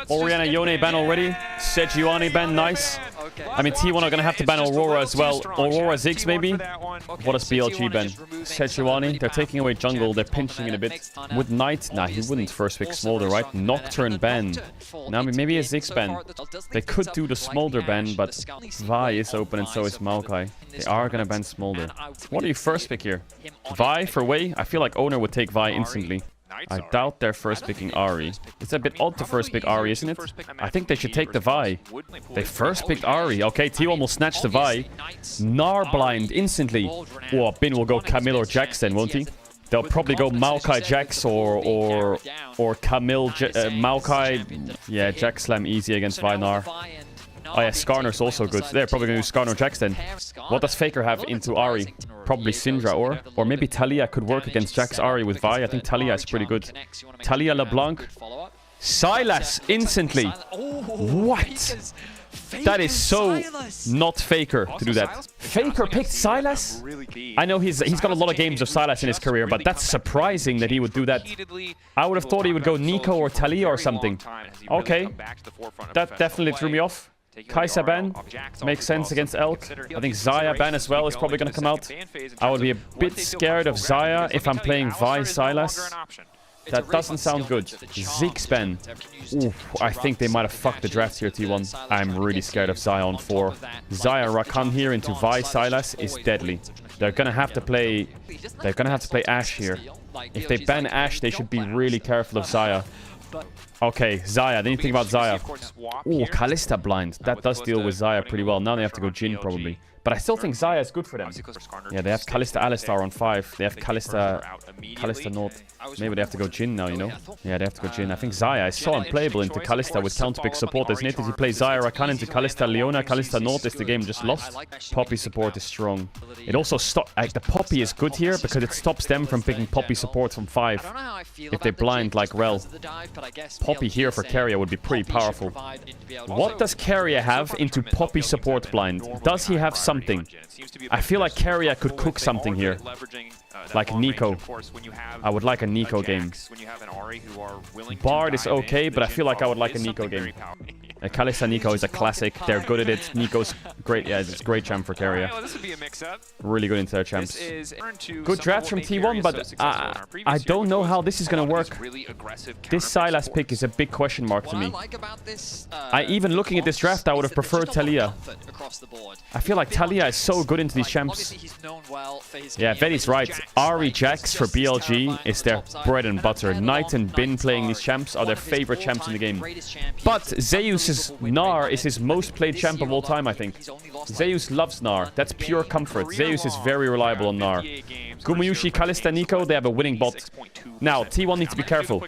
Oriana Yone ban already. Sejuani ban, nice. I mean, T1 are going to have to ban Aurora as well. Aurora Ziggs, maybe? What does BLG ban? Sejuani, they're taking away jungle. They're pinching in a bit. Would Knight? Nah, he wouldn't first pick Smolder, right? Nocturne ban. Now, maybe a Ziggs ban. They could do the Smolder ban, but Vi is open and so is Maokai. They are going to ban Smolder. What do you first pick here? Vi for Wei? I feel like Owner would take Vi instantly. I doubt they're first picking Ahri. It's a bit odd to first pick Ahri, isn't it? I think they should take the Vi. They first picked Ahri. Okay, T1 will snatch the Vi. Gnar blind instantly. Oh, Bin will go Camille or Jax then, won't he? They'll probably go Maokai Jax or Camille Maokai. Yeah, Jax slam easy against Vi Gnar. Oh yeah, Skarner's also good. They're probably going to do Skarner Jax then. What does Faker have into Ahri? Probably Syndra or maybe Talia could work against Jax Ahri with Vi. I think Talia is pretty good. Talia LeBlanc. Sylas instantly. What? That is so not Faker to do that. Faker picked Sylas? I know he's got a lot of games of Sylas in his career, but that's surprising that he would do that. I would have thought he would go Nico or Talia or something. Okay. That definitely threw me off. Kai'Sa ban makes sense against Elk. I think Xayah ban as well is probably going to come out. I would be a bit scared of Xayah if I'm playing Vi Sylas. That doesn't sound good. Ziggs ban. Oof, I think they might have fucked the draft here, T1. I'm really scared of Xayah on 4. Xayah Rakan here into Vi Sylas is deadly. They're gonna have to play Ashe here. If they ban Ashe, they should be really careful of Xayah. Okay, Xayah. They need to think about Xayah. Oh, Kalista blind. That does deal with Xayah pretty well. Now they have to go Jhin probably. But I still think Xayah is good for them. Yeah, they have Kalista Alistar on 5. They have Kalista North. Maybe they have to go Jhin now, you know? Yeah, they have to go Jhin. I think Xayah is so unplayable into Kalista with counterpick support. As neat as you play Xayah Rakan into Kalista Leona, Kalista North is the game just lost. Poppy support is strong. It also stops... Like, the Poppy is good here because it stops them from picking Poppy support from 5. If they blind like Rel. Poppy here for Keria would be pretty powerful. What does Keria have into Poppy support blind? Does he have something? I feel like Keria could cook something here. Like Nico. I would like a Nico game. Bard is okay, but I feel like I would like a Nico game. Kalista Nico is a classic. They're good at it. Nico's great. Yeah, it's a great champ for Keria. Really good into their champs. Good draft from T1, but I don't know how this is going to work. This Sylas pick is a big question mark to me. Even looking at this draft, I would have preferred Talia. I feel like Talia is so good into these champs. Yeah, Vedi's right. Ahri Jax for BLG is their bread and butter. Knight and Bin playing these champs are their favorite champs in the game. But Zeus's Gnar is his most played champ of all time, I think. Zeus loves Gnar. That's pure comfort. Zeus is very reliable on Gnar. Gumuyushi, Kalista, Nico, they have a winning bot. Now, T1 needs to be careful.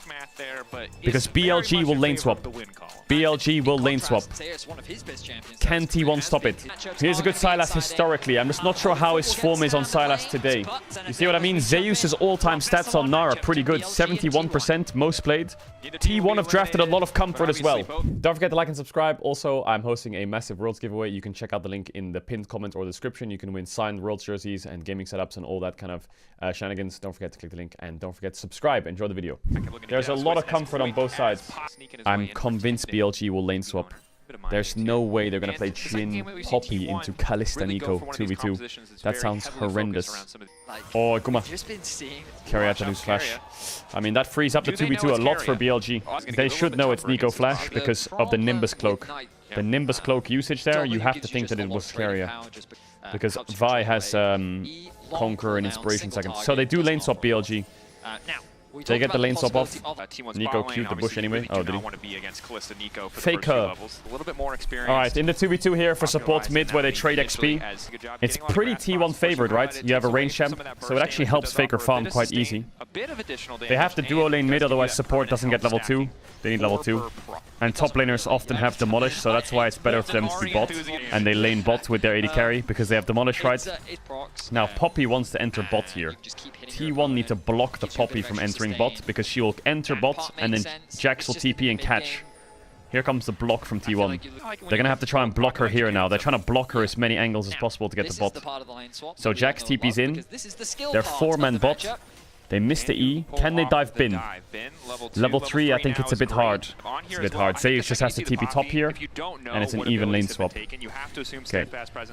Because BLG will lane swap. BLG will lane swap. Can T1 stop it? Here's a good Sylas historically. I'm just not sure how his form is on Sylas today. You see what I mean? Zeus's all-time stats on Gnar are pretty good. 71% most played. T1 have drafted a lot of comfort as well. Don't forget to like and subscribe. Also, I'm hosting a massive Worlds giveaway. You can check out the link in the pinned comment or description. You can win signed Worlds jerseys and gaming setups and all that kind of shenanigans. Don't forget to click the link and don't forget to subscribe. Enjoy the video. There's a lot of comfort on both sides. I'm convinced BLG will lane swap. There's no way they're going to play Jhin Poppy into Kalista Nico 2v2. That sounds horrendous. Oh, Guma. Keria to lose flash. I mean, that frees up the 2v2 a lot for BLG. They should know it's Nico flash because of the Nimbus cloak. The Nimbus cloak usage there, you have to think that it was Keria. Because Vi has Conqueror and Inspiration second. So they do lane swap BLG. They get the lane swap off. Nico queued the bush anyway. Oh, did he? Faker. Alright, in the 2v2 here for support mid where they trade XP. It's pretty T1 favored, right? You have a range champ, so it actually helps Faker farm quite easy. They have to duo lane mid, otherwise support doesn't get level 2. They need level 2. And top laners often have Demolish, so that's why it's better for them to be bot. And they lane bot with their AD carry, because they have Demolish, right? Now, Poppy wants to enter bot here. T1 need to block the Poppy from entering bot, because she will enter bot, and then Jax will TP and catch. Here comes the block from T1. They're going to have to try and block her here now. They're trying to block her as many angles as possible to get the bot. So Jax TP's in. They're 4-man bot. They missed the E. Can they dive bin? Level 3, I think it's a bit hard. It's a bit hard. Zeus just has to TP top here, and it's an even lane swap. Okay.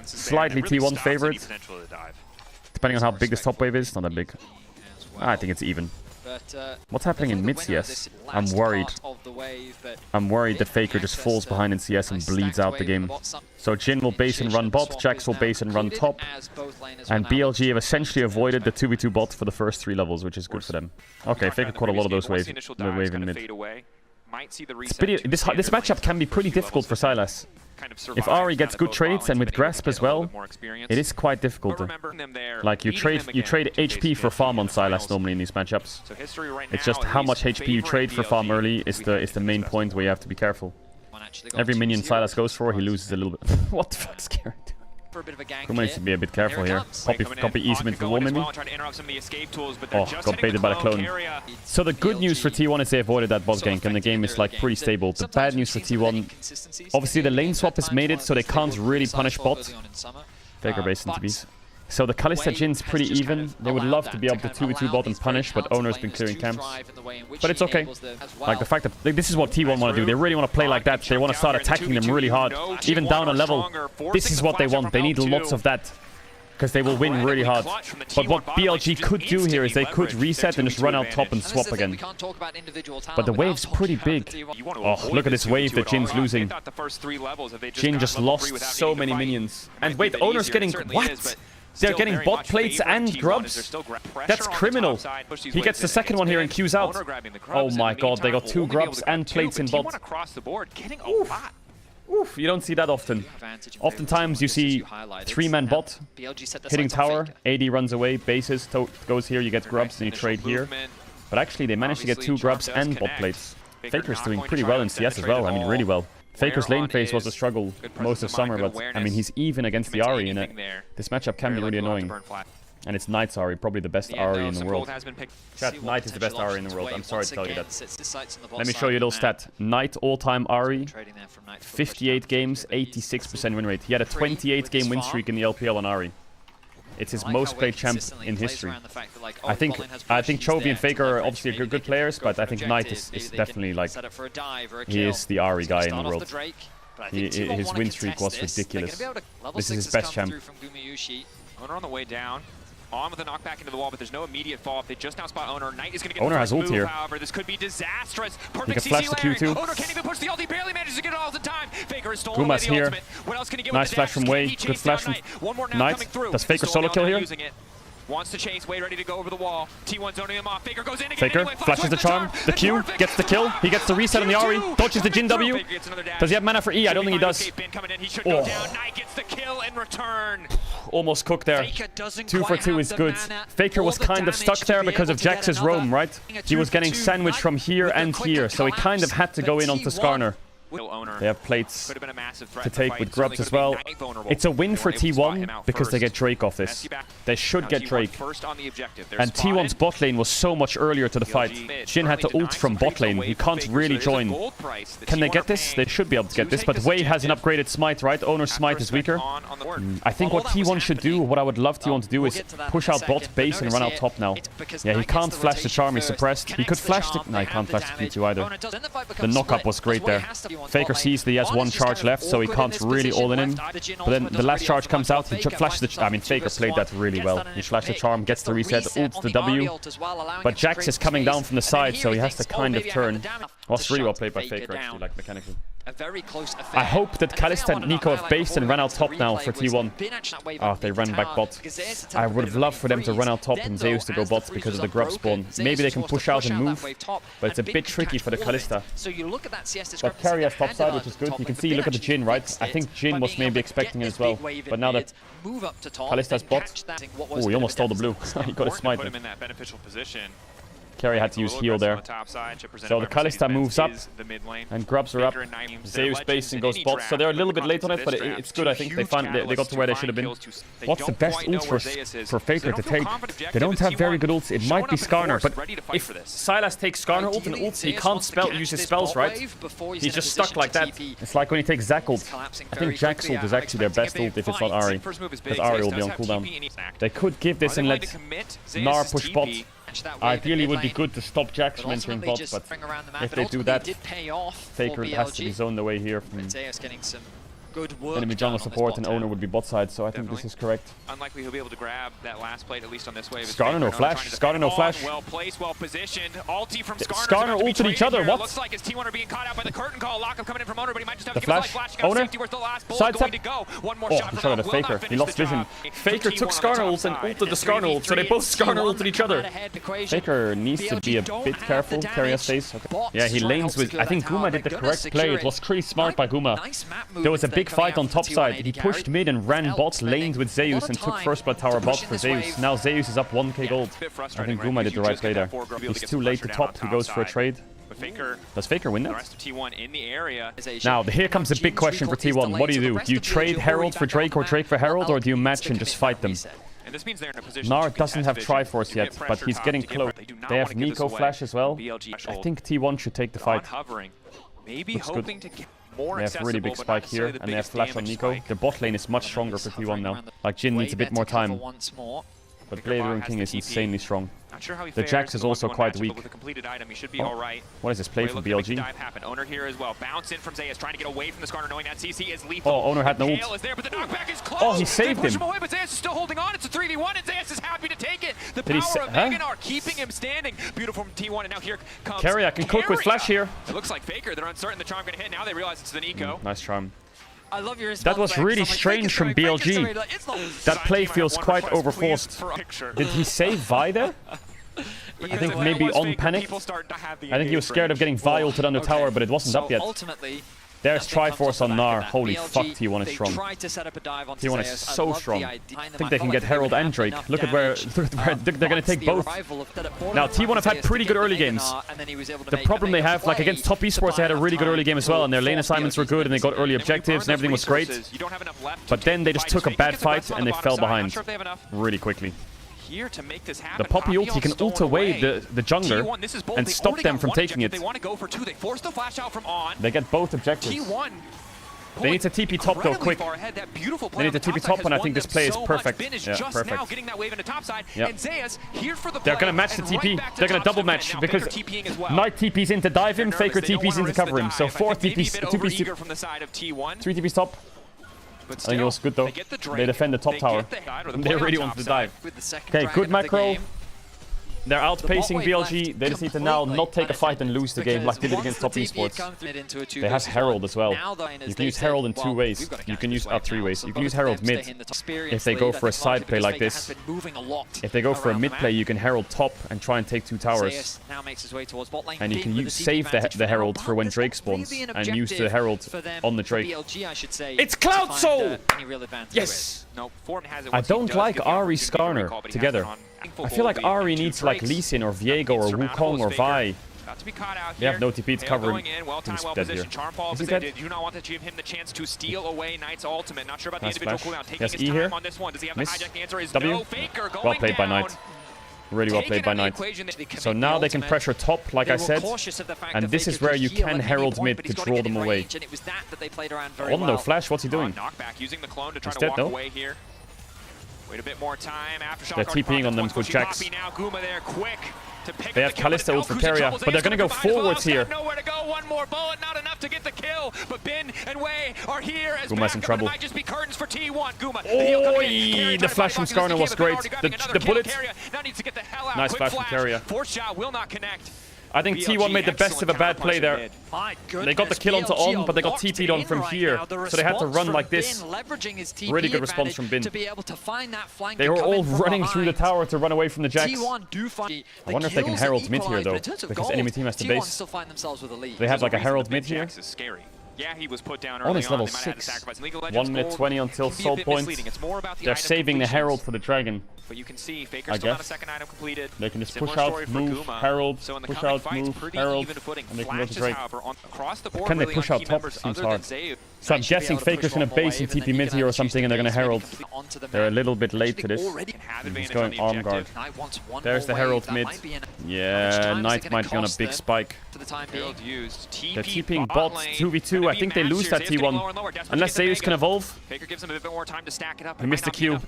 Slightly T1 favorite. Depending on how big this top wave is. Not that big. I think it's even. What's happening in mid CS? I'm worried. I'm worried that Faker just falls behind in CS and bleeds out the game. So Jhin will base and run bot, Jax will base and run top, and BLG have essentially avoided the 2v2 bot for the first 3 levels, which is good for them. Okay, Faker caught a lot of those waves. The wave in mid. This matchup can be pretty difficult for Sylas. If Ahri gets good trades and with grasp as well, it is quite difficult. Like you trade HP for farm on Sylas normally in these matchups. It's just how much HP you trade for farm early is the main point where you have to be careful. Every minion Sylas goes for, he loses a little bit. What the fuck is Gary doing? Kuma needs to be a bit careful here. Copy ease him into the wall maybe. Oh, got baited by the clone. So the good news for T1 is they avoided that bot gank and the game is like pretty stable. The bad news for T1, obviously the lane swap has made it so they can't really punish bot. Faker base into bees. So the Kalista Jin's pretty even. They would love to be able to 2v2 bot and punish, but Owner's been clearing camps. But it's okay. Like the fact that this is what T1 want to do. They really want to play like that. They want to start attacking them really hard, even down a level. This is what they want. They need lots of that, because they will win really hard. But what BLG could do here is they could reset and just run out top and swap again. But the wave's pretty big. Oh, look at this wave that Jin's losing. Jin just lost so many minions. And wait, Owner's getting... What? They're getting bot plates and grubs. That's criminal. He gets the second one here and queues out. Oh my god, they got 2 grubs and plates in bot. Oof. Oof, you don't see that often. Oftentimes you see 3-man bot hitting tower, AD runs away, bases, goes here, you get grubs and you trade here. But actually they managed to get 2 grubs and bot plates. Faker's doing pretty well in CS as well, I mean really well. Faker's lane phase was a struggle most of summer, but I mean he's even against the Ahri in it. This matchup can be really annoying. And it's Knight's Ahri, probably the best Ahri in the world. Chat, Knight is the best Ahri in the world, I'm sorry to tell you that. Let me show you a little stat. Knight all-time Ahri, 58 games, 86% win rate. He had a 28-game win streak in the LPL on Ahri. It's his most played champ in history. I think Chovy and Faker are obviously good players, but I think Knight is definitely like, he is the Ahri guy in the world. His win streak was ridiculous. This is his best champ. Owner on the way down. On with a knockback into the wall, but there's no immediate fall. If they just now spot Owner, Knight is going to get Owner has ult here. However, this could be disastrous. He can flash the Q2. Owner can't even push the ult. He barely manages to get it all the time. Faker is stolen away the here. ultimate. What else can he get nice with the flash from Wei. Good flash from Knight. Does Faker solo kill here? Wants to chase, Wei ready to go over the wall. T1 zoning him off. Faker goes in again. Faker anyway, flashes the charm. The Q gets the kill. He gets the reset on the Ahri. Dodges the Jhin W. Does he have mana for E? I don't think he does. Oh. Knight gets the kill in return. Almost cooked there. 2 for 2 is good. Faker was kind of stuck there because of Jax's roam, right? He was getting sandwiched from here and here, so he kind of had to go in onto Skarner. They have plates to take with grubs as well. It's a win for T1 because they get Drake off this. They should get Drake. And T1's bot lane was so much earlier to the fight. Jhin had to ult from bot lane. He can't really join. Can they get this? They should be able to get this, but Wei has an upgraded smite, right? Owner's smite is weaker. I think what T1 should do, what I would love T1 to do is push out bot base and run out top now. Yeah, he can't flash the charm, he's suppressed. He could flash the... No, he can't flash the Q2 either. The knock-up was great there. Faker sees that he has 1 charge left, so he can't really all in him. But then the last charge comes out, he flashes the... I mean, Faker played that really well. He flashed the charm, gets the reset, ults the W. But Jax is coming down from the side, so he has to kind of turn. Was really well played by Faker, actually, like mechanically. I hope that Kalista and Nico have based and run out top now for T1. Oh, they ran back bot. I would have loved for them to run out top and Zeus to go bot because of the grub spawn. Maybe they can push out and move, but it's a bit tricky for the Kalista. But carry has top side, which is good. You can see, look at the Jhin, right? I think Jhin was maybe expecting it as well. But now that Kalista's bot... Oh, he almost stole the blue. He got a smite. Carry had to use heal there. So the Kalista moves up and grubs her up. Zeus base and goes bot. So they're a little bit late on it, but it's good. I think they got to where they should have been. What's the best ult for Faker to take? They don't have very good ults. It might be Skarner, but if Sylas takes Skarner ult and ults, he can't use his spells, right? He's just stuck like that. It's like when he takes Zac ult. I think Jax ult is actually their best ult if it's not Ahri, because Ahri will be on cooldown. They could give this and let Gnar push bot. Ideally, it would be good to stop Jacks from entering bot, but if they do that, Faker has to be zoned away here from enemy jungle support, and owner would be bot side, so I think this is correct. Unlikely he'll be able to grab that last plate, at least on this wave. Skarner no flash. Skarner no flash. Well placed, well positioned. Ulti from Skarner ulted each other. What? Looks like his T1 are being caught out by the curtain call. Lockup coming in from owner, but he might just have to give flash. his life. Owner. Where's the last bullet Side going step. to go? One more Oh, shot he from shot at a will Faker. not He finish lost the vision. job. Faker took Skarner ult and ulted the Skarner ult, so they both Skarner ulted each other. Faker needs to be a bit careful. Keria stays. Okay. Yeah, he lanes with... I think Guma did the correct play. It was pretty smart by Guma. There was a big fight on top side. He pushed mid and ran bot, laned with Zeus, and took first blood tower bot for Zeus. Now Zeus is up 1k gold. I think Guma did the right play there. He's too late to top. He goes for a trade. Does Faker win that? Now, here comes the big question for T1. What do? Do you trade Herald for Drake or Drake for Herald, or do you match and just fight them? Nar doesn't have Triforce yet, but he's getting close. They have Nico flash as well. I think T1 should take the fight. Looks good. They have really big spike here, and they have flash on Nico. The bot lane is much stronger for T1 now. Like, Jin needs a bit more time. But Blade Rune King is insanely strong. The Jax is also quite weak. Oh. What is this play from BLG? Owner here as well. Bounce in from Zeus, trying to get away from the Skarner, knowing that CC is lethal. Oh, Owner had no ult. Oh, he saved him. Away, but Zeus is still holding on. It's a 3v1, and Zeus is happy to take it. The power of Meganar keeping him standing. Beautiful from T1, and now here comes Keria can cook with flash here. It looks like Faker. They're uncertain the charm going to hit. Now they realize it's the Nico. Nice charm. I love your that was really strange from BLG. That play feels quite overforced. Did he save Vi there? I think maybe on panic. I think he was scared of getting Vi ulted on the tower, but it wasn't up yet. There's Triforce on Gnar. Holy fuck, T1 is strong. T1 is so strong. I think they can get Herald and Drake. Look at where they're going to take both. Now, T1 have had pretty good early games. The problem they have, like against top esports, they had a really good early game as well, and their lane assignments were good, and they got early objectives, and everything was great. But then they just took a bad fight, and they fell behind really quickly. The Poppy ult, he can ult away the jungler and stop them from taking it. They get both objectives. They need to TP top though, quick. They need to TP top, and I think this play is perfect. Yeah, perfect. Yep. They're gonna match the TP. They're gonna double match because Knight TP's in to dive him, Faker TP's in to cover him. So 4 TPs, 3 TPs top. I think it was good though. They defend the top tower. They really wanted to dive. Okay, good macro. They're outpacing BLG. They just need to now not take a fight and lose the game like they did against top esports. They have Herald as well. You can use Herald in 2 ways. You can use 3 ways. You can use Herald mid if they go for a side play like this. If they go for a mid play, you can Herald top and try and take 2 towers. And you can save the Herald for when Drake spawns and use the Herald on the Drake. It's Cloud Soul! Yes! I don't like Ahri Skarner together. I feel like Ahri needs like Lee Sin or Viego or Wukong or Vi. They have no TP to cover him. He's dead here. Is he dead? Nice flash. He has E here. Miss. W. Well played by Knight. Really well played by Knight. So now they can pressure top, like I said, and this is where you can Herald mid to draw them away. Oh no flash, what's he doing? He's dead though. Wait a bit more time. They're TPing on them with Jax. They have Kalista ult for Keria, but they're gonna go forwards here. Guma's in trouble. Oh, the flash from Skarner was great. The bullet. Nice flash from Keria. I think T1 made the best of a bad play there. They got the kill onto On, but they got TP'd on from here. So they had to run like this. Really good response from Bin. They were all running through the tower to run away from the Jax. I wonder if they can Herald mid here though, because enemy team has the base. They have like a Herald mid here. Yeah, he was put down On is level 6. 1 minute 20 until soul point. They're saving the Herald for the dragon. But you can see Faker still on a second item completed. They can just push out, move, Herald, push out, move, Herald, and they can go to Drake. Can they push out top? Seems hard. So I'm guessing Faker's gonna base and TP mid here or something, and they're gonna Herald. They're a little bit late to this. He's going arm guard. There's the Herald mid. Yeah, Knight might be on a big spike. They're TPing bot 2v2 I think they lose that T1. Unless Zeus can evolve. Faker gives him a bit more time to stack it up. He missed the Q.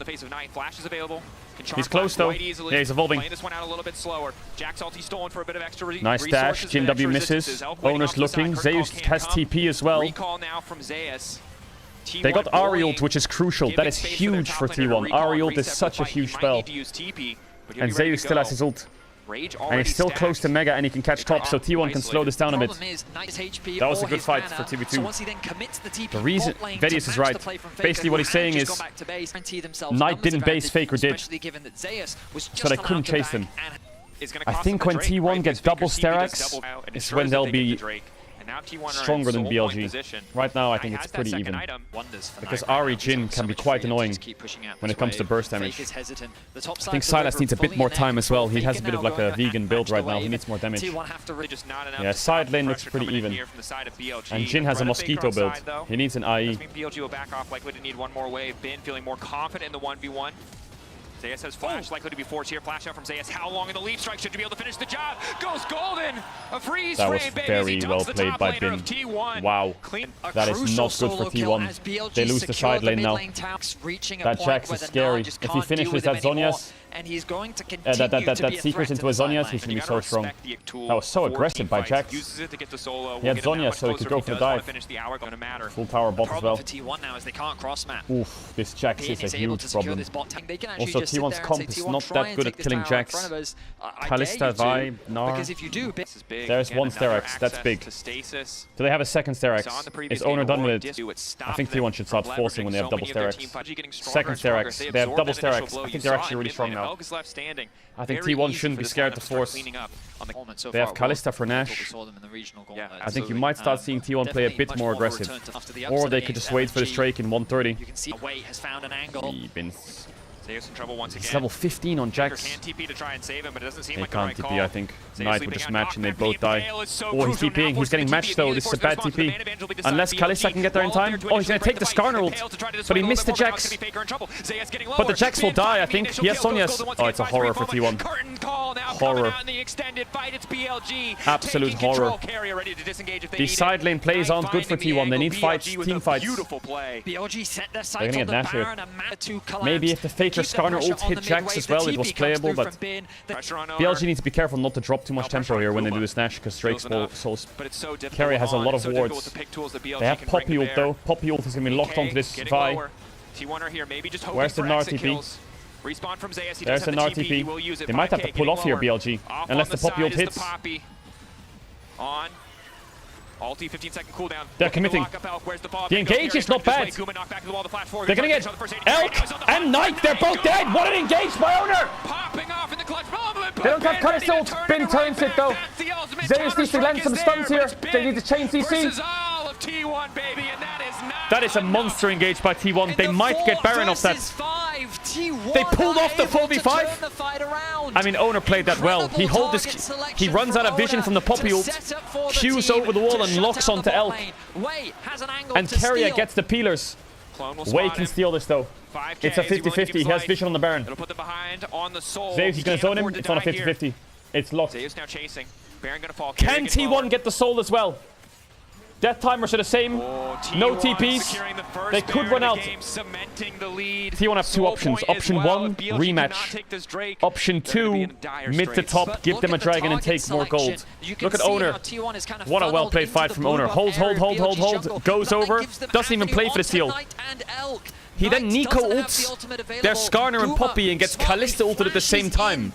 He's close though. Yeah, he's evolving. This one out a little bit slower. Jack's ulti stolen for a bit of extra nice dash. Jin W misses. Owner's looking. Zeus has TP as well. Recall now from Zeus. They got Ahri ult, which is crucial. That is huge for T1. Ahri ult is such a huge spell. And Zeus still has his ult. And he's still close to Mega and he can catch top, so T1 can slow this down a bit. That was a good fight for TB2. The reason Vedius is right. Basically what he's saying is Knight didn't base Faker did, so they couldn't chase him. I think when T1 gets double Sterax is when they'll be stronger than BLG. Right now I think it's pretty even. Because Ahri Jin can be quite annoying when it comes to burst damage. I think Sylas needs a bit more time as well. He has a bit of like a vegan build right now. He needs more damage. Yeah, side lane looks pretty even. And Jin has a mosquito build. He needs an IE. BLG will back off, likely to need one more wave. Bin feeling more confident in the 1v1. Zeus has flash, likely to be forced here. Flash out from Zeus. How long in the leap strike should you be able to finish the job? Goes golden! A freeze frame, baby! That was very well played by Bin. Wow. That is not good for T1. They lose the side lane now. That Jax is scary. If he finishes that Zhonya's, that secret into a Zhonya's, he's going to be so strong. That was so aggressive by Jax. He had Zhonya's so he could go for the dive. Full tower bot as well. Oof, this Jax is a huge problem. Also, T1's comp is not that good at killing Jax. Kalista, Vi, Gnar. There's one Sterax, that's big. Do they have a second Sterax? Is Owner done with it? I think T1 should start forcing when they have double Sterax. Second Sterax, they have double Sterax. I think they're actually really strong now. I think T1 shouldn't be scared to force. They have Kalista for Nash. I think you might start seeing T1 play a bit more aggressive. Or they could just wait for this Drake in 130. Bin's. He's level 15 on Jax. They can't TP, I think. Knight would just match and they both die. Oh, he's TPing. He's getting matched though. This is a bad TP. Unless Kalista can get there in time. Oh, he's going to take the Skarner ult. But he missed the Jax. But the Jax will die, I think. He has Sonya's. Oh, it's a horror for T1. Horror. Absolute horror. These side lane plays aren't good for T1. They need fights, team fights. They're going to get Nash here. Maybe if the Faker Skarner ult hit Jax as well, it was playable, but BLG needs to be careful not to drop too much tempo here when they do this Nash, because Drake's souls. Carry has a lot of wards. They have Poppy ult though. Poppy ult is going to be locked onto this Vi. Where's the Gnar TP? There's the Gnar TP. They might have to pull off here, BLG, unless the Poppy ult hits. Ulti, 15-second cooldown. They're committing. The engage is not bad. They're gonna get Elk and Knight. They're both dead. What an engage by Owner! They don't have Kalista ult. Bin turns it though. Zeus needs to lend some stuns here. They need to chain CC. That is a monster engage by T1. They might get Baron off that. They pulled off the 4v5. I mean, Owner played that well. He runs out of vision from the Poppy ult, Q's over the wall and locks onto Elk. And Keria gets the peelers. Wei can steal this though. It's a 50-50. He has vision on the Baron. Zeus, he's going to zone him. It's on a 50-50. It's locked. Can T1 get the soul as well? Death timers are the same. No TPs. They could run out. T1 have two options. Option 1, rematch. Option 2, mid to top, give them a dragon and take more gold. Look at Owner. What a well-played fight from Owner. Hold. Goes over. Doesn't even play for the steal. He then Nico ults their Skarner and Poppy and gets Kalista ulted at the same time.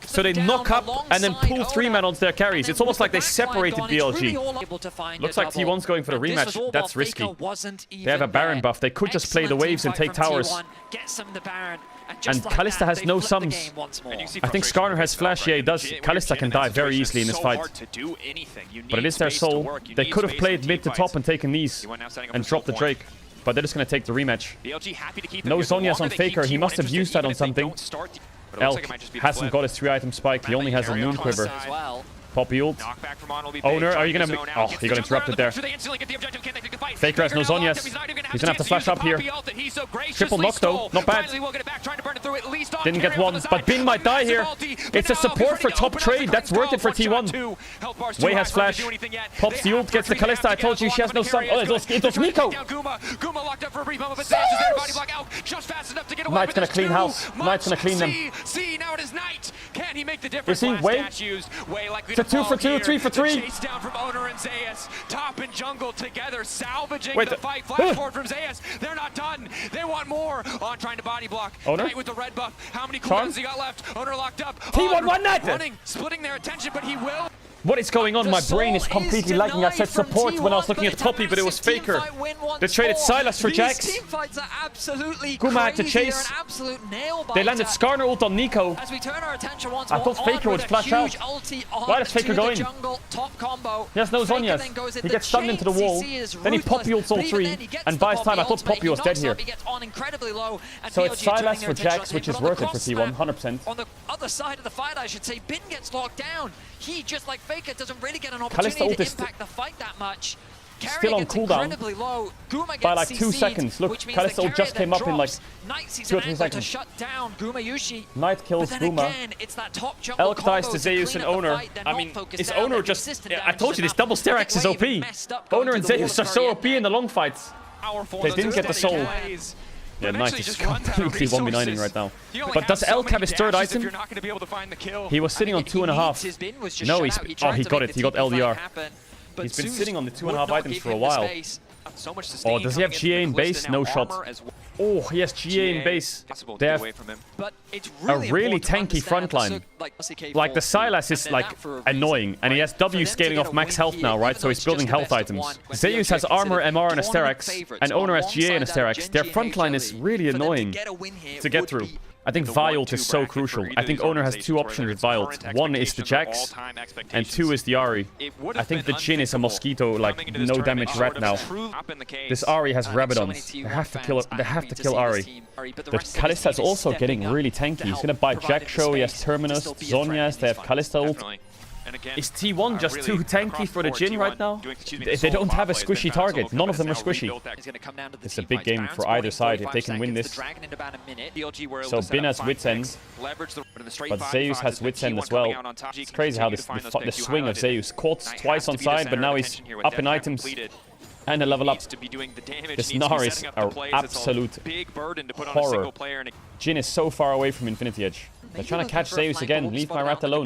So they knock up and then pull 3-man onto their carries. It's almost like they separated BLG. Looks like T1's going for the rematch. That's risky. They have a Baron buff. They could just play the waves and take towers. And Kalista has no sums. I think Skarner has flash. Yeah, he does. Kalista can die very easily in this fight. But it is their soul. They could have played mid to top and taken these and dropped the Drake. But they're just going to take the rematch. No Zhonya's on Faker. He must have used that on something. Elk hasn't got his 3-item spike. He only has a Moon Quiver. Poppy ult. Owner, are you gonna... Oh, he got interrupted there. Faker has no Zhonya's. He's gonna have to flash up here. Triple knock though, not bad. Didn't get one, but Bin might die here. It's a support for top trade. That's worth it for T1. Way has flash. Pops the ult, gets the Kalista. I told you she has no sun. Oh, it was Nico. Knight's gonna clean house. Knight's gonna clean them. Is he? Way? It's a 2 for 2, 3 for 3. Chase down from Owner and Zayas. Top and jungle together, salvaging Wait, the fight. Flash forward from Zayas. They're not done. They want more. On trying to body block. Owner? Knight with the red buff. How many cooldowns he got left? Owner locked up. T1 won that. Running, splitting their attention, but he will. What is going on? My brain is completely lagging. I said support when I was looking at Poppy, but it was Faker. They traded Sylas for Jax. Guma had to chase. They landed Skarner ult on Nico. I thought Faker would flash out. Why is Faker going? He has no Zhonya's. He gets stunned into the wall. Then he Poppy ults all 3 and buys time. I thought Poppy was dead here. So it's Sylas for Jax, which is worth it for T1, 100%. On the other side of the fight, I should say, Bin gets locked down. He, just like Faker, doesn't really get an opportunity to impact the fight that much. Still on cooldown by like 2 seconds. Look, Kalista ult just came up in like 2 or 3 seconds. Knight kills Guma. Elk dies to Zeus and Owner. I mean, is Owner just... I told you, this double stair axe is OP. Owner and Zeus are so OP in the long fights. They didn't get the soul. Yeah, Knight is completely 1v9ing right now. But does Elk have his third item? He was sitting on 2.5. No, he's... Oh, he got it. He got LDR. He's been sitting on the 2.5 items for a while. Oh, does he have GA in base? No shot. Oh, he has GA in base. They have a really tanky frontline. Like, the Sylas is, like, annoying. And he has W scaling off max health now, right? So he's building health items. Zeus has armor, MR, and a Sterax. And Owner has GA and a Sterax. Their frontline is really annoying to get through. I think Vialt is so crucial. I think Owner has 2 options with Vialt. 1 is the Jax, and 2 is the Ahri. I think the Jhin is a mosquito, like, no damage rat now. This Ahri has Rabadons. They have to kill Ahri. The Kalista is also getting really tanky. He's gonna buy Jack Show, he has Terminus, Zhonya's, they have Kalista ult. Is T1 just too tanky for the Jhin right now? They don't have a squishy target. None of them are squishy. It's a big game for either side if they can win this. So Bin has Wit's End, but Zeus has Wit's End as well. It's crazy how the swing of Zeus. Caught twice on side, but now he's up in items and a level up. This Gnar is an absolute horror. Jhin is so far away from Infinity Edge. They're trying to catch Zeus again. Leave my rat alone.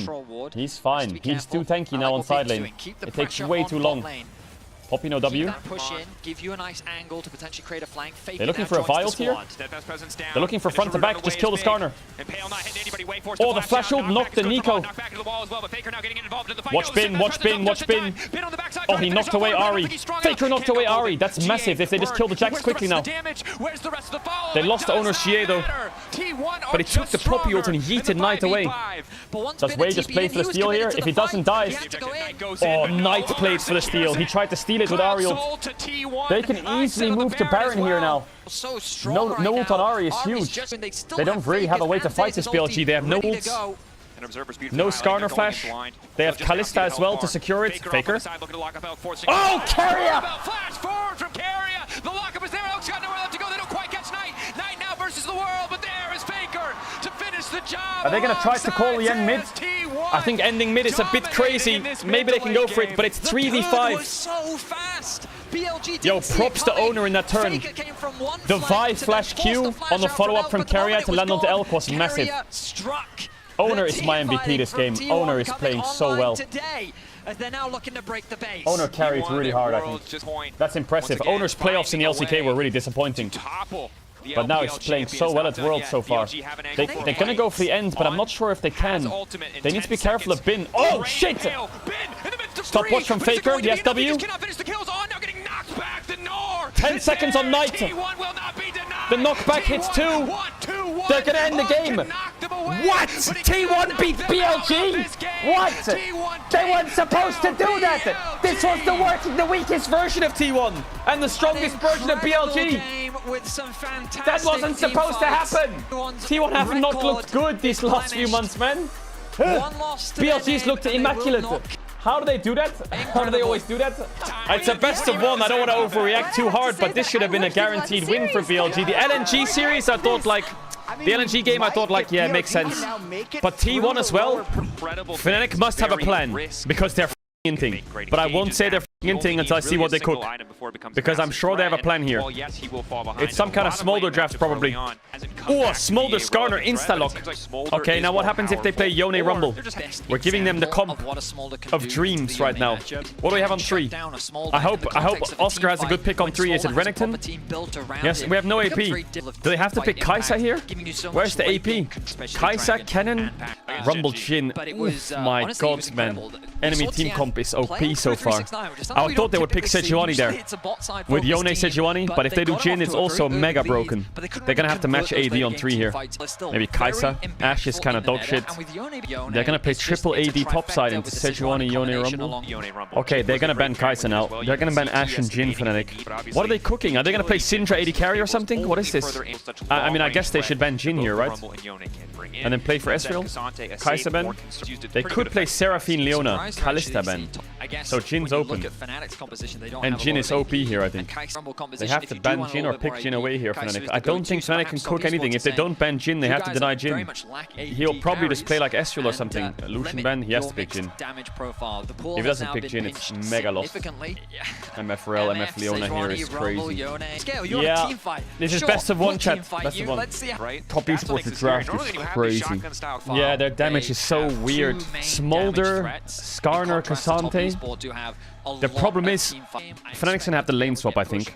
He's fine. He's too tanky now on side lane. It takes way too long. Poppy no W. They're looking for a Vialt here. They're looking for front to back. Just kill the Skarner. Oh, the flash ult knocked the Nico. Watch Bin, watch Bin, watch Bin. Oh, he knocked away Ahri. Faker knocked away Ahri. That's massive if they just kill the Jax quickly now. They lost the Owner's GA though. But he took the Poppy ult and he yeeted Knight away. Does Wei just play for the steal here? If he doesn't die... Oh, Knight played for the steal. He tried to steal it with Ahri ult. They can easily move to Baron here now. No ult on Ahri is huge. They don't really have a way to fight this BLG. They have no ults. No Skarner flash. They have Kalista as well to secure it. Faker. Oh, Carrier! Flash forward from Carrier. The lockup is there. Elk's got nowhere left to go. They don't quite catch Knight. Knight now versus the world, but there is Faker to finish the job. Are they going to try to call the end mid? I think ending mid is a bit crazy. Maybe they can go for it, but it's 3v5. Yo, props to Owner in that turn. The Vi flash Q on the follow-up from Carrier to land onto Elk was massive. Owner is my MVP this game. Owner is playing so well. Owner carried really hard, I think. That's impressive. Owner's playoffs in the LCK were really disappointing. But now he's playing so well at Worlds so far. They're gonna go for the end, but I'm not sure if they can. They need to be careful of Bin. Oh, shit! Stopwatch from Faker, the SW. 10 seconds on Knight. The knockback hits 2. They're gonna end the game. What? T1 beat BLG? What? They weren't supposed to do that. This was the weakest version of T1 and the strongest version of BLG. That wasn't supposed to happen. T1 have not looked good these last few months, man. BLG's looked immaculate. How do they do that? How do they always do that? It's a best of one. I don't want to overreact too hard, but this should have been a guaranteed win for BLG. The LNG series, I thought like... The LNG game, I thought like, yeah, it makes sense. But T1 as well? FNATIC must have a plan. Because they're inting. But I won't say they're inting until I see what they cook. Because I'm sure they have a plan here. It's some kind of smolder draft probably. Oh, smolder Skarner insta-lock. Okay, now what happens if they play Yone Rumble? We're giving them the comp of dreams right now. What do we have on 3? I hope Oscar has a good pick on 3. Is it Renekton? Yes, we have no AP. Do they have to pick Kai'Sa here? Where's the AP? Kai'Sa, Cannon, Rumble Jhin. Oof, my god, man. Enemy team comp is OP so far. I thought they would pick Sejuani there. With Yone Sejuani, but if they do Jhin, it's also mega broken. They're gonna have to match AD on 3 here. Maybe Kai'Sa. Ashe is kind of dog shit. They're gonna play triple AD topside into Sejuani, Yone Rumble. Okay, they're gonna ban Kai'Sa now. They're gonna ban Ashe and Jhin FNATIC. What are they cooking? Are they gonna play Syndra AD carry or something? What is this? I mean, I guess they should ban Jhin here, right? And then play for Ezreal. Kai'Sa ban. They could play Seraphine Leona. Kalista ban. So Jin's open. And Jhin is OP here, I think. They have to ban Jhin or pick Jhin away here, FNATIC. I don't think FNATIC can cook anything. If they don't ban Jhin, they have to deny Jhin. He'll probably just play like Ezreal or something. Lucian ban, he has to pick Jhin. If he doesn't pick Jhin, it's mega lost. MFRL, MF Leona here is crazy. Yeah, this is best of one, chat. Best of one. Top esports draft is crazy. Yeah, their damage is so weird. Smolder, Skarner, Cassante. The problem is, FNATIC's gonna have the lane swap, I think.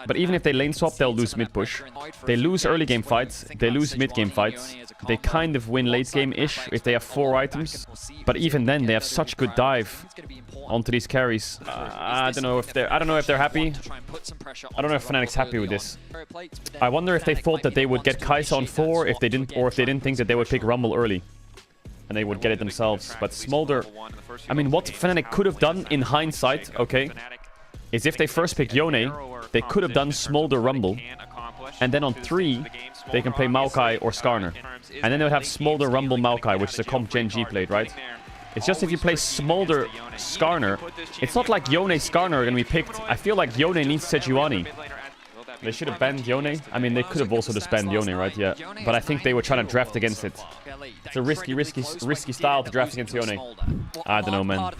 But even if they lane swap, they'll lose mid push. They lose early game fights. They lose mid game fights. They kind of win late game-ish if they have 4 items. But even then, they have such good dive onto these carries. I don't know if they're happy. I don't know if FNATIC's happy with this. I wonder if they thought that they would get Kai'Sa on 4 if they didn't think that they would pick Rumble early. And they would get it themselves. But Smolder... I mean, what FNATIC could have done in hindsight, okay, is if they first pick Yone, they could have done Smolder Rumble. And then on 3, they can play Maokai or Skarner. And then they would have Smolder Rumble Maokai, which is a comp Gen G played, right? It's just if you play Smolder Skarner, it's not like Yone Skarner are going to be picked. I feel like Yone needs Sejuani. They should have banned Yone. I mean, they could have also just banned Yone, right? Yeah. But I think they were trying to draft against it. It's a risky style to draft against Yone. I don't know, man.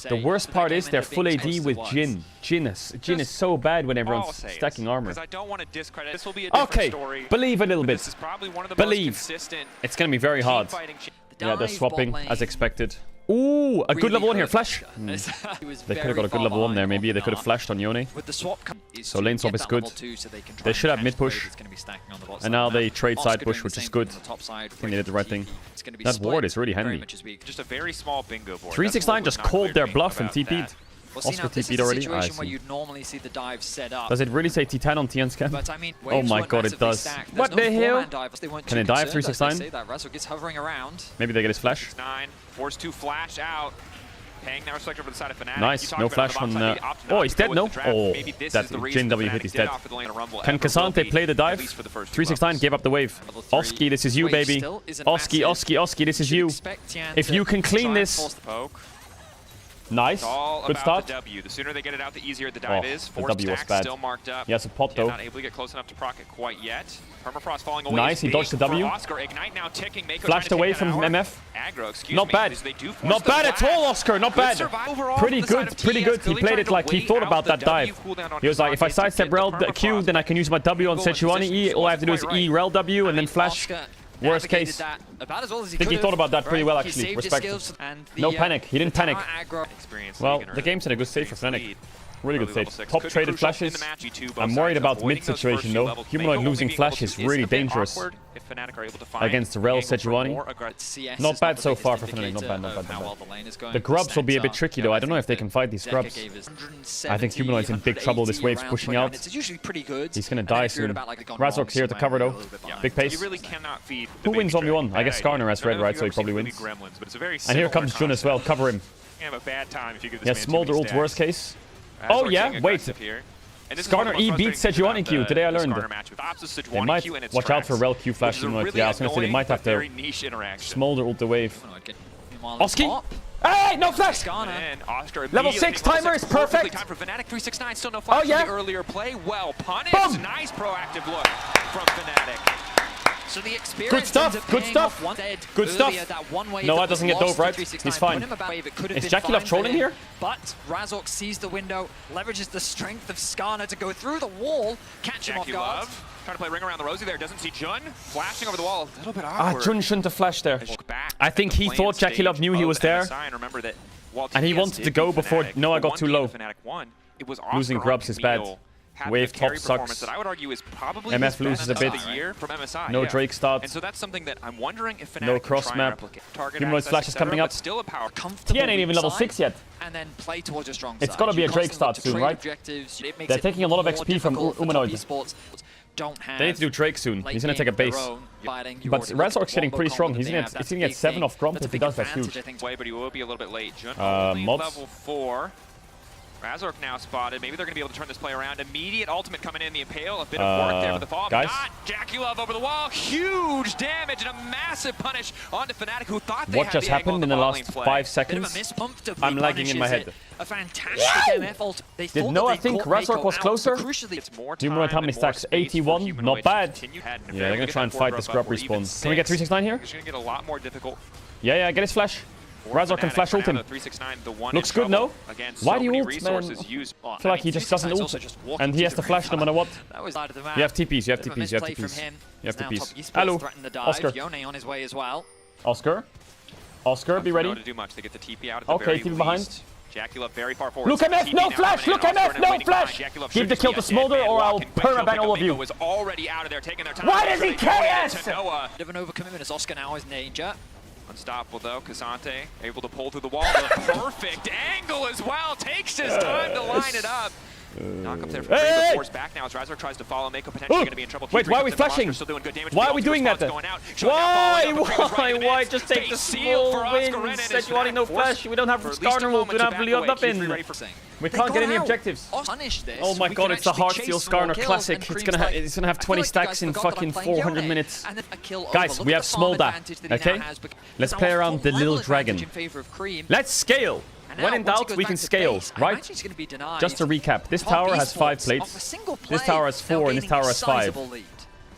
The worst part is they're full AD with Jhin. Jhin is so bad when everyone's stacking armor. Okay, believe a little bit. Believe. It's going to be very hard. Yeah, they're swapping as expected. Ooh, a good level 1 here. Flash. They could have got a good level 1 there. Maybe they could have flashed on Yone. So lane swap is good. They should have mid push. And now they trade side push, which is good. I think they did the right thing. That ward is really handy. 369 just called their bluff and TP'd. Oscar TP'd already? I see. Does it really say T10 on TN scan? Oh my god, it does. What the hell? Can they dive 369? Maybe they get his flash. Forced to flash out. Nice, no flash on... Oh, he's dead, no? Oh, that Jhin W hit, he's dead. Can Cassante play the dive? 369 gave up the wave. Oski, this is you, baby. Oski, this is you. If you can clean this... Nice. Good start. The sooner they get it out, the easier the dive is. The W was bad. Still marked up. He has a pot though. Not able to get close enough to proc it quite yet. Permafrost falling away. Nice, he dodged the W. Oscar, Ignite now ticking. Flashed away from MF. Aggro, not bad. Not bad at all, Oscar. Not bad. Pretty good. Pretty good. He played it like he thought about that dive. He was like, if I sidestep rel Q, then I can use my W on Sejuani E. All I have to do is E rel W and then flash. Worst case. I think he thought about that pretty well, actually. Respect. No panic. He didn't panic. Well, the game's in a good state for FNATIC. Really good state. Top traded flashes. I'm worried about mid situation though. Humanoid losing flash is really dangerous against Rel Sejuani. Not bad so far for FNATIC. Not bad. The grubs will be a bit tricky though. I don't know if they can fight these grubs. I think Humanoid's in big trouble. This wave's pushing out. He's gonna die soon. Razork's here to cover though. Big pace. Who wins 1v1? I guess Skarner has red, right? So he probably wins. And here comes Jun as well. Cover him. Yeah, Smolder ult worst case. Oh yeah, wait. Skarner E beats Sejuani Q. Today I learned. They might watch out for Rel Q flash. Yeah, I was gonna say they might have to Smolder ult the wave. Oski? Hey, no flash! And Oscar Level 6 timer is perfect. Time for FNATIC 369. Still no flash Oh, yeah. from the earlier play. Well punished. Boom. Nice proactive look from FNATIC. So the experience Good stuff, good stuff. Good stuff. No, that doesn't get dove, right? He's fine. Is Jackie Love trolling here? But Razork sees the window, leverages the strength of Skarner to go through the wall, catch him off guard. Love trying to play ring around the rosy there. Doesn't see Jun flashing over the wall. A little bit awkward. Jun shouldn't have flashed there. I think he thought Jackie Love knew he was there. And he wanted to go before Noah got too low. Losing grubs is bad. Wave top sucks. That I would argue is probably MF loses a bit. From MSI, no Drake starts. And so that's something that I'm wondering if FNATIC no cross map. Humanoid flash is coming up. Still a power. TN ain't even level 6 yet. And then play towards a strong it's got to be a Drake start soon, right? They're taking a lot of XP from Humanoid. They need to do Drake soon. He's going to take a base. But Razork's getting pretty strong. He's going to get 7 off Grump. If he does, that's huge. But he will be a little bit late. Mods. Level 4. Razork now spotted. Maybe they're going to be able to turn this play around. Immediate ultimate coming in the Impale. A bit of work there for the fall. Guys. Not Jackie Love over the wall. Huge damage and a massive punish onto FNATIC, who thought they what had just the happened in the last 5 seconds? I'm lagging in my head. A fantastic MF ult. Did Noah think Razork was closer? Humanoid how many stacks? 81. Not bad. Yeah, they're going to try and fight this grub respawn. Can we get 369 here? It's going to get a lot more difficult. Yeah, get his flash. Razork can flash ult him. Looks good, no? Why do you ult, man? I feel like he just doesn't ult. And he has to flash no matter what. You have TPs, you have TPs, you have TPs. You have TPs. Hello, Oscar. Oscar, be ready. Okay, TP behind. Jackie Love very far forward. Look MF, no flash! Look MF, no flash! Give the kill to Smolder or I'll permaban all of you. Why does he KS? Bit of an overcommitment as Oscar now is in danger. Unstoppable though, Casante able to pull through the wall. The perfect angle as well. Takes his time to line it up. Knock up there for three, but force back now as Razork tries to follow. Mako potentially going to be in trouble. Wait, why are we flashing? Why are we doing that then? Why? Just take the small wins. Said you wanting no flash. We don't have Skarner Wolf. We don't have Leon Duffin. We can't get any objectives. Oh my god, it's the Heartsteel Skarner Classic. It's gonna have 20 stacks in fucking 400 minutes. Guys, we have Smolder, okay? Let's play around the little dragon. Let's scale. When in doubt, we can scale, right? Just to recap, this tower has 5 plates, this tower has 4, and this tower has 5.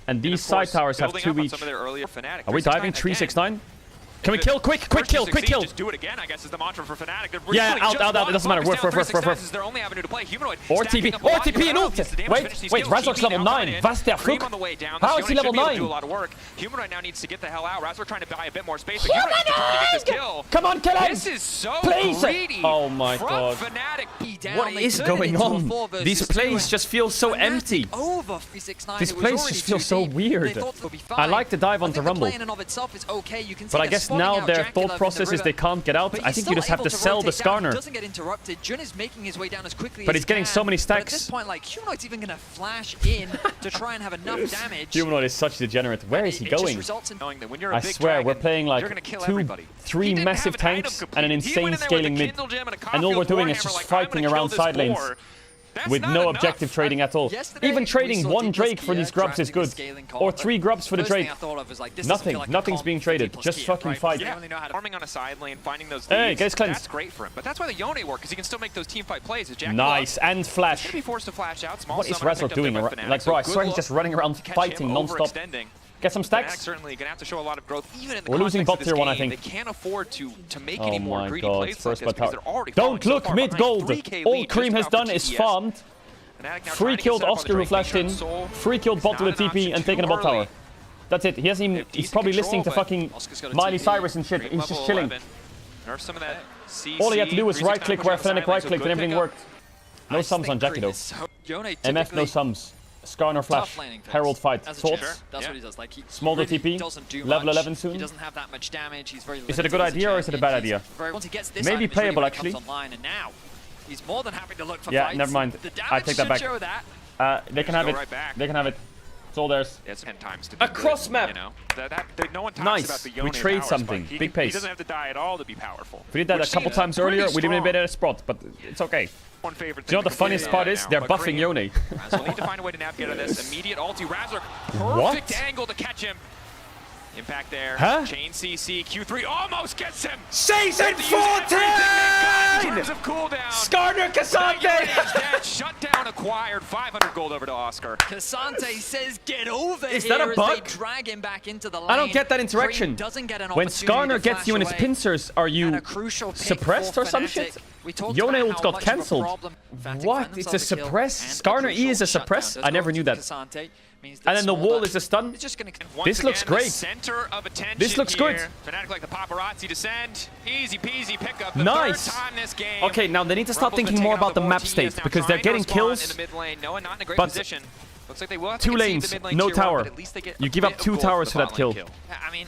And these side towers have 2 each. Are we diving 369? Can we kill? Quick kill! Just do it again, I guess, is the mantra for FNATIC. Yeah, out. It doesn't matter. Worth. Or TP and ult! Wait, Razork's level 9. Was der Flug? How is he level 9? Humanoid now needs to get the hell out. Razork trying to buy a bit more space. Humanoid! Come on, kill him! This is so greedy. Oh my god. What is going on? These plays just feel so empty. These plays just feel so weird. I like to dive onto Rumble. But I guess now their thought process is they can't get out. I think you just have to sell the Skarner. But he's getting so many stacks. At this point, like, Humanoid's even going to flash in to try and have enough damage. Humanoid is such a degenerate. Where is he going? I swear, we're playing like 2, 3 massive tanks and an insane scaling mid. And all we're doing is just fighting around side lanes. With no objective trading at all. Even trading 1 Drake for these grubs is good. Or 3 grubs for the Drake. Nothing's being traded. Just fucking fight. Farming on a side lane, finding those hey, guys, cleanse. That's great for him. But that's why the Yone work, because he can still make those team fight plays. Nice, and flash. Forced to flash out. What is Razork doing? Like, bro, I swear he's just running around fighting non-stop. Get some stacks. Certainly going to have to show a lot of growth, even in the We're losing bot tier 1, I think. They can't afford to make any more greedy plays like this because they're already Don't look mid gold. All Cream has done is farmed. Free killed Oscar who flashed in. Free killed bot with a TP and taken a bot tower. That's it. He hasn't even, he's probably listening to fucking Miley Cyrus and shit. He's just chilling. All he had to do was right click where FNATIC right clicked and everything worked. No sums on Jackie though. MF no sums. Skarner flash, Herald fight, swords, Smolder TP, level 11 soon. Is it a good idea or is it a bad idea? Maybe playable actually. Yeah, never mind. I take that back. They can have it. They can have it. It's all theirs. A cross map. Nice. We trade something. Big pace. He doesn't have to die at all to be powerful. We did that a couple times earlier. We didn't even get a spot, but it's okay. Do you know what the funniest part is? They're buffing Yone. Razork need to find a way to navigate out of this. Immediate ulti. Razork, perfect angle to catch him. Impact there. Huh? Chain CC. Q3 almost gets him. Season In terms 14! of cooldown. Skarner Cassante! Shut down acquired. 500 gold over to Oscar. Cassante says, "Get over Is here," that a as bug? they drag him back into the lane. I don't get that interaction. Cream doesn't get an When opportunity Skarner to gets you in his flash away. pincers, are And you a crucial pick suppressed for or some FNATIC. shit? We talked Yone about ult how got much of a cancelled. problem FNATIC What? find It's a themselves kill, suppress? and Skarner E crucial is a shutdown suppress? does I go never knew to that. Cassante. Means that And then the Smolder wall is a stun. is just gonna This looks Again, the great. Center of attention This looks good. here. FNATIC like the paparazzi descend. Easy peasy pickup. The Nice. third time this game. Okay, now they need to start Rumble's been thinking more taking on about the board. map TES state now because they're trying to getting respond kills. in the mid lane. Noah not in a great But position. Looks like they will have two to concede lanes, the mid lane no tier one, tower. but at least they get You a give bit up of 2 gold towers the for that bot lane kill. I mean,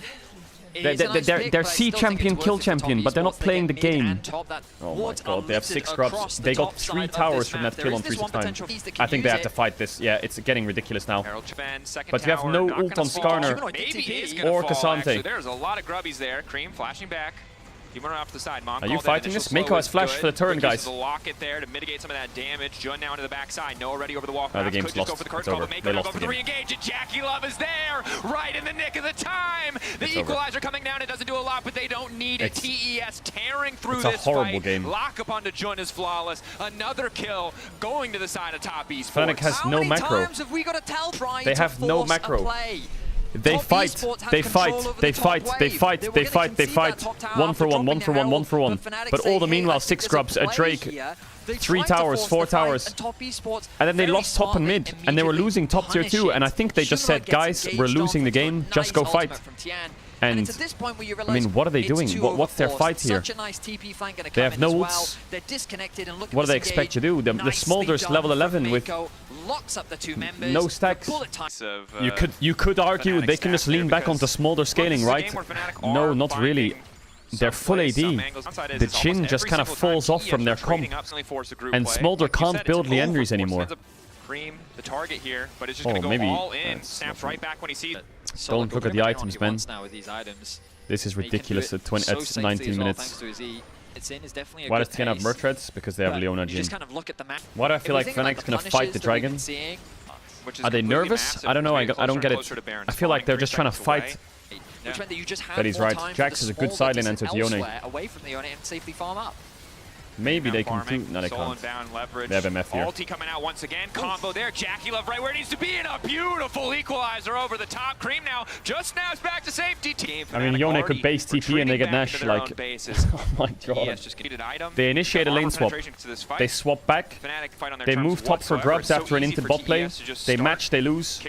it They're- is a nice they're- pick, they're but I C still think champion, it's kill worth it for top champion, but they're not esports. They playing get the mid game. and top. That Oh my wards god, they have are 6 littered grubs. across the They got top 3 side of towers this from map. that There kill is on this one 369. potential piece that I can think they use have to it. fight this. Yeah, it's getting ridiculous now. Herald defend, second But you have tower, no not ult gonna on fall. Skarner Humanoid Maybe TP. is gonna or fall, Cassante. actually. There's a lot of grubbies there. Cream flashing back. Humanoid off to the side. Mom Are you called that fighting initial this? slow Mako has is flash good. for the turn, Good use guys. of the locket there to mitigate some of that damage. Jun now into the backside. Noah ready over the wall. The Perhaps game's could just go lost. for the curtain It's call, over. but Mako They now lost go for the the game. re-engage, and Jackie Love is there, right in the nick of the time. The It's over. equalizer coming down. It doesn't do a lot, but they don't need it. It's- TES tearing through it's a this horrible fight. game. Lock up onto Jun is flawless. Another kill going to the side of top esports. FNATIC has How no many macro. times have we got to tell Pride They to have no force a macro. play? They Top fight, esports has they control fight, over they the top fight, they wave. fight, They they were gonna fight, they concede fight. that top tower 1 after for 1, 1 dropping for their 1, 1 for 1. health, FNATIC But say, all the "Hey, meanwhile, I 6 think grubs, there's a play Drake, here." They 3 tried to towers, force 4 the fight, towers. and top esports And then they very lost top and smartly mid, and they were immediately losing top tier punish 2, it. and I think they just said, Humanoid gets guys, we're engaged losing the onto a game, nice just go fight. ultimate from Tian. And it's at this point where you I realize mean, what are they it's doing? 2 What's their over fight 4. here? Such a nice TP flank gonna They come have in no as well. ults. They're disconnected and look What at do they this expect to engage. do? The Nicely Smolder's done level from 11 with Mako. Locks up the 2 members. no stacks. Bullet time. You could argue they can just lean back onto Smolder scaling, right? No, not really. They're full AD. The Jhin just kind of falls off from their comp. And Smolder can't build Leandries anymore. Cream, the target here, but it's just Oh, going to go maybe all in. that's Snaps not right back when he sees it. Don't look at the items, man. Now with these items. This is He can do ridiculous it at 20 so at safely 19 as well, minutes. thanks to his E. It's in is definitely a Why good does Tian have pace, Mertreads? Because they have but Leona you just Jhin. kind of look at the map. Why do I If feel we like think about FNATIC's the gonna fight punishes the that we've been dragon? seeing, Which is Are they completely nervous? massive, I don't know. I getting don't get closer it. to Baron. I feel like they're Spawning just trying to 3 seconds fight. away. which meant that you just have But he's more right. time Jax for is the a good small side lane that into isn't Yone. elsewhere, away from the Yone and safely farm up. Maybe they can Farming, do. No, they Soul can't. inbound leverage. They have MF here. Ulti coming out once again. Combo there. Jackie Love right where it needs to be, and a beautiful equalizer over the top. Cream now just snaps back to safety. I mean, Yone could base TP and they get Nash, like... Oh my god. They initiate a lane swap. They swap back. They move top for grubs after an into bot play. They match, they lose.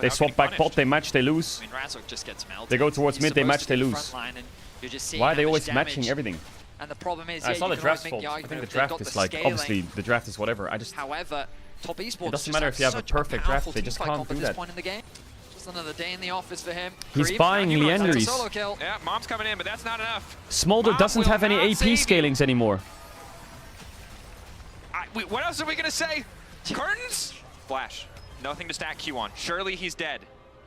They swap back bot, they match, they lose. I mean, Razok just gets melted. They go towards He's mid, they supposed match, to they be lose. frontline, and you're just seeing Why are how they much always damage. matching everything? And the problem is, It's not the you can always draft's make fault. the I argument think the if they've got draft is the like, scaling. obviously, the draft is whatever. I just... However, top esports It doesn't just matter if you have a such perfect powerful draft, they just teamfight can't comp do at this that. point in the game. Just another day in the office for him. He's Cream, buying now he runs out to Leandries. solo kill. Yeah, Mom's coming in, but that's not enough. Smolder Mom doesn't will have any not AP save you. scalings anymore. Wait, what else are we going to say? Curtains? Flash. Nothing to stack Q on. Surely he's dead.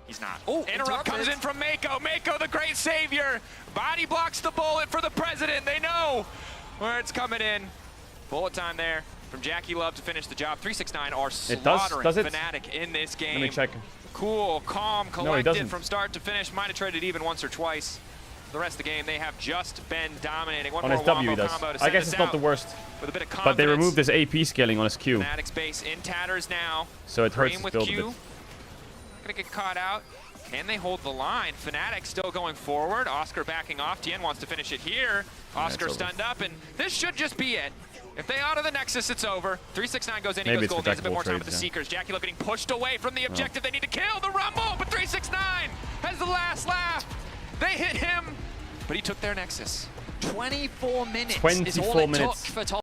He's not. Oh, Interrupt comes in from Mako. Mako, the great savior. Body blocks the bullet for the president. They know where it's coming in. Bullet time there from Jackie Love to finish the job. 369 are slaughtering does it? FNATIC in this game. Let me check. Cool, calm, he collected doesn't. from start to finish. Might have traded even once or twice. The rest of the game, they have just been dominating. One On more his W he wombo does. combo to I send guess us it's not out the worst. with a bit of confidence. But they removed his AP scaling on his Q. FNATIC's base in tatters now. So it hurts Cream his with build a Q. bit. Not gonna get caught out. Can they hold the line? FNATIC still going forward. Oscar backing off. Tien wants to finish it here. Oscar over. stunned up, and this should just be it. If they auto the Nexus, it's over. 369 goes in, he Maybe goes it's gold. Needs a bit projectable more time with the trades, yeah. Seekers. Jackie Love getting pushed away from the objective. They need to kill the Rumble, but 369 has the last laugh. They hit him, but he took their Nexus. 24 minutes is all 24 it minutes. took for top